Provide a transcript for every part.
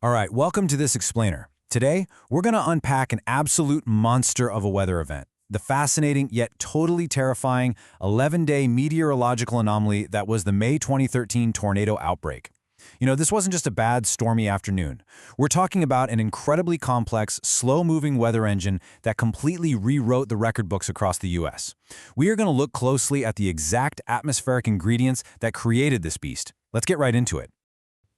All right, welcome to this explainer. Today, we're going to unpack an absolute monster of a weather event, the fascinating yet totally terrifying 11-day meteorological anomaly that was the May 2013 tornado outbreak. This wasn't just a bad, stormy afternoon. We're talking about an incredibly complex, slow-moving weather engine that completely rewrote the record books across the U.S. We are going to look closely at the exact atmospheric ingredients that created this beast. Let's get right into it.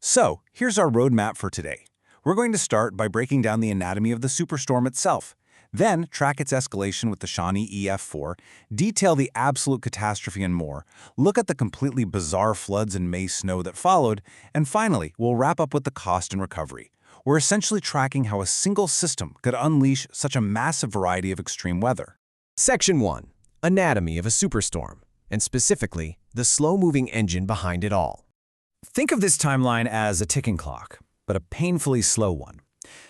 So, here's our roadmap for today. We're going to start by breaking down the anatomy of the superstorm itself, then track its escalation with the Shawnee EF4, detail the absolute catastrophe and more, look at the completely bizarre floods and May snow that followed, and finally, we'll wrap up with the cost and recovery. We're essentially tracking how a single system could unleash such a massive variety of extreme weather. Section 1. Anatomy of a superstorm, and specifically, the slow-moving engine behind it all. Think of this timeline as a ticking clock, but a painfully slow one.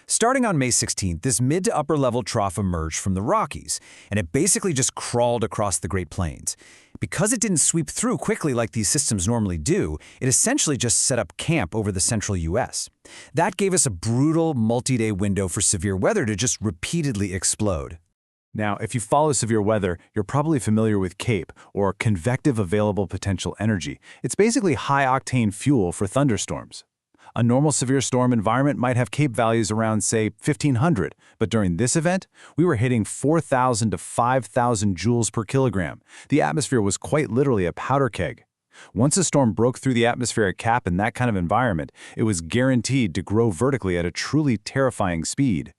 Starting on May 16th, this mid to upper level trough emerged from the Rockies, and it basically just crawled across the Great Plains. Because it didn't sweep through quickly like these systems normally do, it essentially just set up camp over the central U.S. That gave us a brutal multi-day window for severe weather to just repeatedly explode. Now, if you follow severe weather, you're probably familiar with CAPE, or Convective Available Potential Energy. It's basically high-octane fuel for thunderstorms. A normal severe storm environment might have CAPE values around, say, 1,500, but during this event, we were hitting 4,000 to 5,000 joules per kilogram. The atmosphere was quite literally a powder keg. Once a storm broke through the atmospheric cap in that kind of environment, it was guaranteed to grow vertically at a truly terrifying speed.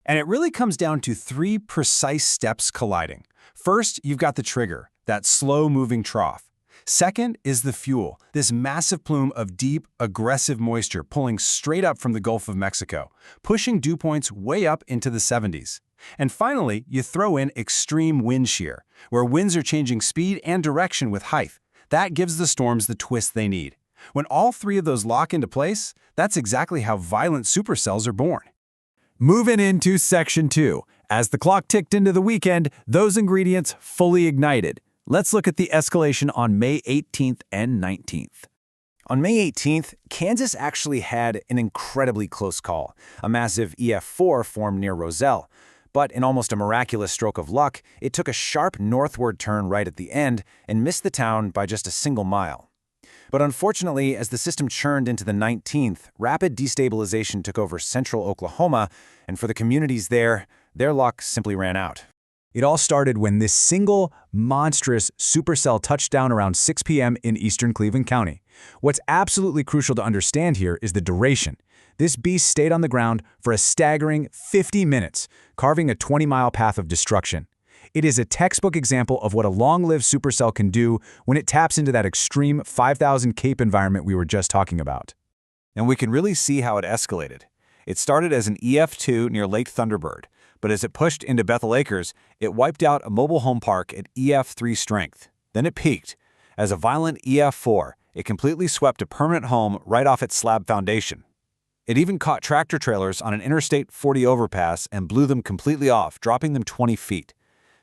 And it really comes down to three precise steps colliding. First, you've got the trigger, that slow-moving trough. Second is the fuel, this massive plume of deep, aggressive moisture pulling straight up from the Gulf of Mexico, pushing dew points way up into the 70s. And finally, you throw in extreme wind shear, where winds are changing speed and direction with height. That gives the storms the twist they need. When all three of those lock into place, that's exactly how violent supercells are born. Moving into Section 2. As the clock ticked into the weekend, those ingredients fully ignited. Let's look at the escalation on May 18th and 19th. On May 18th, Kansas actually had an incredibly close call. A massive EF4 formed near Roselle. But in almost a miraculous stroke of luck, it took a sharp northward turn right at the end and missed the town by just a single mile. But unfortunately, as the system churned into the 19th, rapid destabilization took over central Oklahoma, and for the communities there, their luck simply ran out. It all started when this single, monstrous supercell touched down around 6 p.m. in eastern Cleveland County. What's absolutely crucial to understand here is the duration. This beast stayed on the ground for a staggering 50 minutes, carving a 20-mile path of destruction. It is a textbook example of what a long-lived supercell can do when it taps into that extreme 5,000 CAPE environment we were just talking about. And we can really see how it escalated. It started as an EF2 near Lake Thunderbird, but as it pushed into Bethel Acres, it wiped out a mobile home park at EF3 strength. Then it peaked. As a violent EF4, it completely swept a permanent home right off its slab foundation. It even caught tractor trailers on an Interstate 40 overpass and blew them completely off, dropping them 20 feet.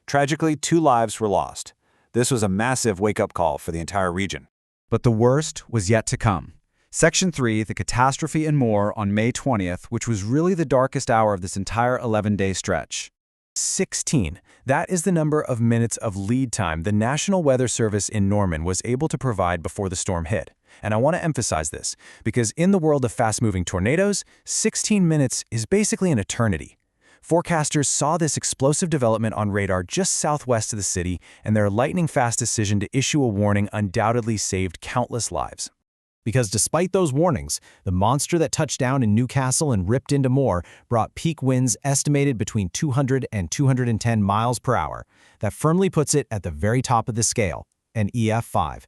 Tragically, 2 lives were lost. This was a massive wake-up call for the entire region. But the worst was yet to come. Section 3, the catastrophe and more, on May 20th, which was really the darkest hour of this entire 11-day stretch. 16. That is the number of minutes of lead time the National Weather Service in Norman was able to provide before the storm hit. And I want to emphasize this, because in the world of fast-moving tornadoes, 16 minutes is basically an eternity. Forecasters saw this explosive development on radar just southwest of the city, and their lightning-fast decision to issue a warning undoubtedly saved countless lives. Because despite those warnings, the monster that touched down in Newcastle and ripped into Moore brought peak winds estimated between 200 and 210 miles per hour. That firmly puts it at the very top of the scale, an EF5.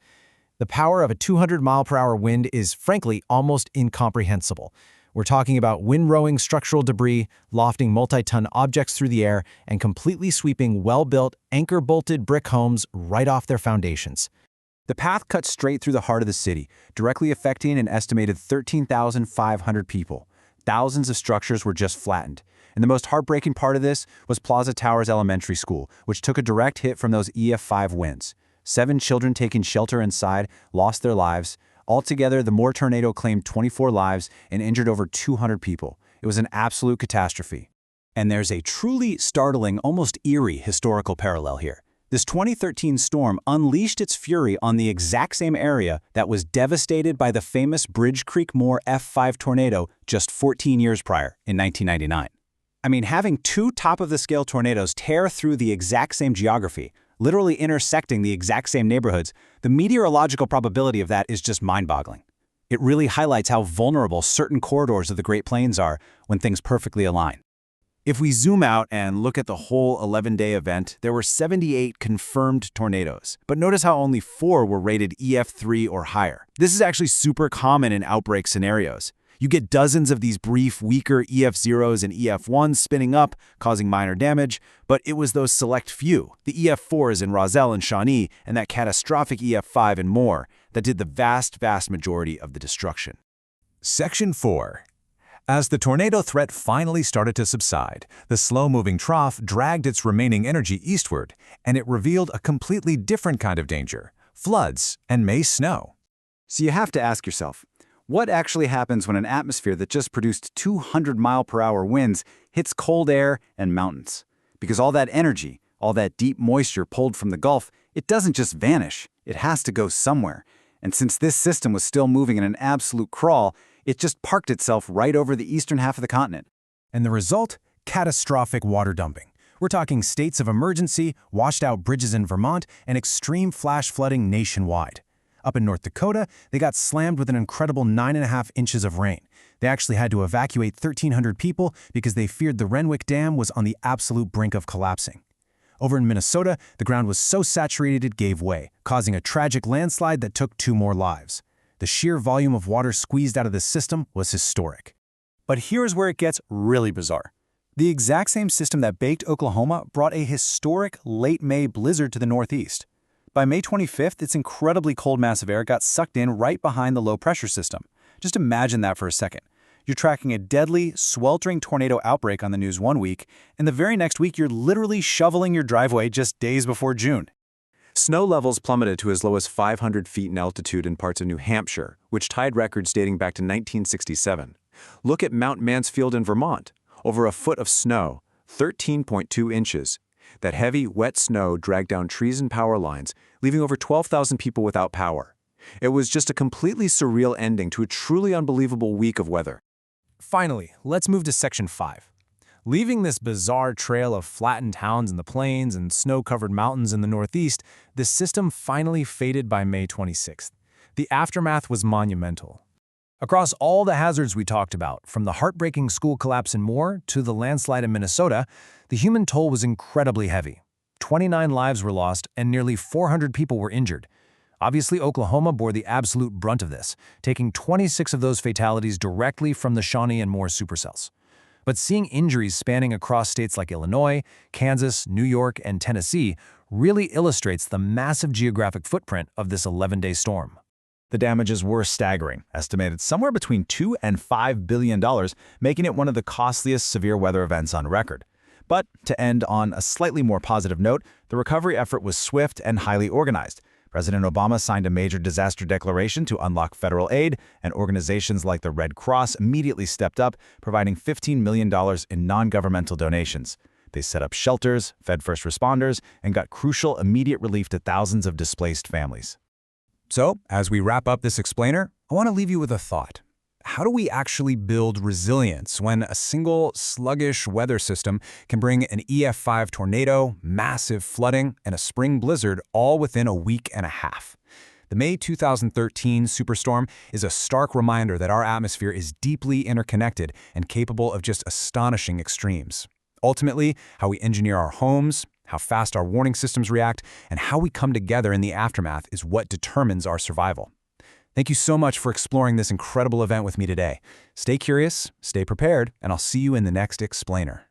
The power of a 200-mile-per-hour wind is, frankly, almost incomprehensible. We're talking about wind-rowing structural debris, lofting multi-ton objects through the air, and completely sweeping well-built, anchor-bolted brick homes right off their foundations. The path cut straight through the heart of the city, directly affecting an estimated 13,500 people. Thousands of structures were just flattened. And the most heartbreaking part of this was Plaza Towers Elementary School, which took a direct hit from those EF5 winds. 7 children taking shelter inside lost their lives. Altogether, the Moore tornado claimed 24 lives and injured over 200 people. It was an absolute catastrophe. And there's a truly startling, almost eerie historical parallel here. This 2013 storm unleashed its fury on the exact same area that was devastated by the famous Bridge Creek Moore F5 tornado just 14 years prior, in 1999. I mean, having two top-of-the-scale tornadoes tear through the exact same geography, literally intersecting the exact same neighborhoods, the meteorological probability of that is just mind-boggling. It really highlights how vulnerable certain corridors of the Great Plains are when things perfectly align. If we zoom out and look at the whole 11-day event, there were 78 confirmed tornadoes. But notice how only 4 were rated EF3 or higher. This is actually super common in outbreak scenarios. You get dozens of these brief, weaker EF0s and EF1s spinning up, causing minor damage, but it was those select few, the EF4s in Roselle and Shawnee, and that catastrophic EF5 and more, that did the vast majority of the destruction. Section 4. As the tornado threat finally started to subside, the slow-moving trough dragged its remaining energy eastward, and it revealed a completely different kind of danger: floods and May snow. So you have to ask yourself, what actually happens when an atmosphere that just produced 200-mile-per-hour winds hits cold air and mountains? Because all that energy, all that deep moisture pulled from the Gulf, it doesn't just vanish, it has to go somewhere. And since this system was still moving in an absolute crawl, it just parked itself right over the eastern half of the continent. And the result? Catastrophic water dumping. We're talking states of emergency, washed-out bridges in Vermont, and extreme flash flooding nationwide. Up in North Dakota, they got slammed with an incredible 9.5 inches of rain. They actually had to evacuate 1,300 people because they feared the Renwick Dam was on the absolute brink of collapsing. Over in Minnesota, the ground was so saturated it gave way, causing a tragic landslide that took 2 more lives. The sheer volume of water squeezed out of the system was historic. But here's where it gets really bizarre. The exact same system that baked Oklahoma brought a historic late May blizzard to the northeast. By May 25th, its incredibly cold mass of air got sucked in right behind the low-pressure system. Just imagine that for a second. You're tracking a deadly, sweltering tornado outbreak on the news one week, and the very next week you're literally shoveling your driveway just days before June. Snow levels plummeted to as low as 500 feet in altitude in parts of New Hampshire, which tied records dating back to 1967. Look at Mount Mansfield in Vermont. Over a foot of snow, 13.2 inches. That heavy, wet snow dragged down trees and power lines, leaving over 12,000 people without power. It was just a completely surreal ending to a truly unbelievable week of weather. Finally, let's move to Section 5. Leaving this bizarre trail of flattened towns in the plains and snow-covered mountains in the northeast, the system finally faded by May 26th. The aftermath was monumental. Across all the hazards we talked about, from the heartbreaking school collapse in Moore to the landslide in Minnesota, the human toll was incredibly heavy. 29 lives were lost and nearly 400 people were injured. Obviously, Oklahoma bore the absolute brunt of this, taking 26 of those fatalities directly from the Shawnee and Moore supercells. But seeing injuries spanning across states like Illinois, Kansas, New York, and Tennessee really illustrates the massive geographic footprint of this 11-day storm. The damages were staggering, estimated somewhere between $2 and $5 billion, making it one of the costliest severe weather events on record. But to end on a slightly more positive note, the recovery effort was swift and highly organized. President Obama signed a major disaster declaration to unlock federal aid, and organizations like the Red Cross immediately stepped up, providing $15 million in non-governmental donations. They set up shelters, fed first responders, and got crucial immediate relief to thousands of displaced families. So, as we wrap up this explainer, I want to leave you with a thought. How do we actually build resilience when a single sluggish weather system can bring an EF5 tornado, massive flooding, and a spring blizzard all within a week and a half? The May 2013 superstorm is a stark reminder that our atmosphere is deeply interconnected and capable of just astonishing extremes. Ultimately, how we engineer our homes, how fast our warning systems react, and how we come together in the aftermath is what determines our survival. Thank you so much for exploring this incredible event with me today. Stay curious, stay prepared, and I'll see you in the next explainer.